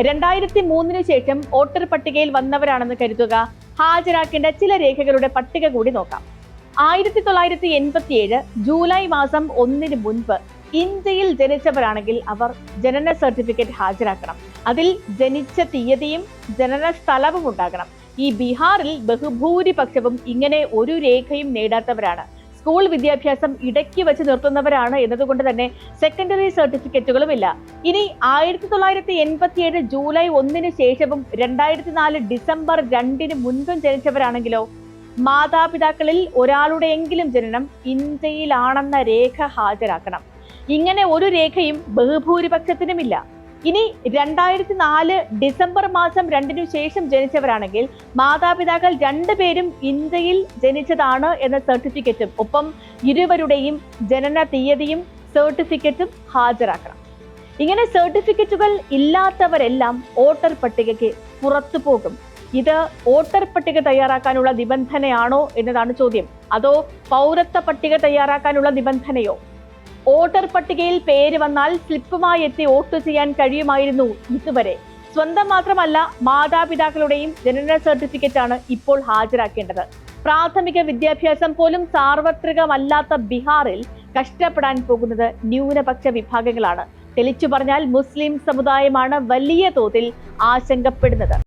2003 ശേഷം വോട്ടർ പട്ടികയിൽ വന്നവരാണെന്ന് കരുതുക. ഹാജരാക്കേണ്ട ചില രേഖകളുടെ പട്ടിക കൂടി നോക്കാം. 1987 ജൂലൈ മാസം 1 മുൻപ് ഇന്ത്യയിൽ ജനിച്ചവരാണെങ്കിൽ അവർ ജനന സർട്ടിഫിക്കറ്റ് ഹാജരാക്കണം. അതിൽ ജനിച്ച തീയതിയും ജനന സ്ഥലവും ഉണ്ടാകണം. ഈ ബീഹാറിൽ ബഹുഭൂരിപക്ഷവും ഇങ്ങനെ ഒരു രേഖയും നേടാത്തവരാണ്. സ്കൂൾ വിദ്യാഭ്യാസം ഇടയ്ക്ക് വെച്ച് നിർത്തുന്നവരാണ് എന്നതുകൊണ്ട് തന്നെ സെക്കൻഡറി സർട്ടിഫിക്കറ്റുകളുമില്ല. ഇനി 1987 ജൂലൈ 1 ശേഷവും 2004 ഡിസംബർ 2 മുൻപും ജനിച്ചവരാണെങ്കിലോ മാതാപിതാക്കളിൽ ഒരാളുടെയെങ്കിലും ജനനം ഇന്ത്യയിലാണെന്ന രേഖ ഹാജരാക്കണം. ഇങ്ങനെ ഒരു രേഖയും ബഹുഭൂരിപക്ഷത്തിനുമില്ല. ഇനി 2004 ഡിസംബർ മാസം 2 ശേഷം ജനിച്ചവരാണെങ്കിൽ മാതാപിതാക്കൾ 2 പേരും ഇന്ത്യയിൽ ജനിച്ചതാണ് എന്ന സർട്ടിഫിക്കറ്റും ഒപ്പം ഇരുവരുടെയും ജനന തീയതിയും സർട്ടിഫിക്കറ്റും ഹാജരാക്കണം. ഇങ്ങനെ സർട്ടിഫിക്കറ്റുകൾ ഇല്ലാത്തവരെല്ലാം വോട്ടർ പട്ടികയ്ക്ക് പുറത്തു പോകും. ഇത് വോട്ടർ പട്ടിക തയ്യാറാക്കാനുള്ള നിബന്ധനയാണോ എന്നതാണ് ചോദ്യം. അതോ പൗരത്വ പട്ടിക തയ്യാറാക്കാനുള്ള നിബന്ധനയോ? വോട്ടർ പട്ടികയിൽ പേര് വന്നാൽ സ്ലിപ്പുമായി എത്തി വോട്ട് ചെയ്യാൻ കഴിയുമായിരുന്നു ഇതുവരെ. സ്വന്തം മാത്രമല്ല, മാതാപിതാക്കളുടെയും ജനന സർട്ടിഫിക്കറ്റാണ് ഇപ്പോൾ ഹാജരാക്കേണ്ടത്. പ്രാഥമിക വിദ്യാഭ്യാസം പോലും സാർവത്രികമല്ലാത്ത ബീഹാറിൽ കഷ്ടപ്പെടാൻ പോകുന്നത് ന്യൂനപക്ഷ വിഭാഗങ്ങളാണ്. തെളിച്ചു പറഞ്ഞാൽ മുസ്ലിം സമുദായമാണ് വലിയ തോതിൽ ആശങ്കപ്പെടുന്നത്.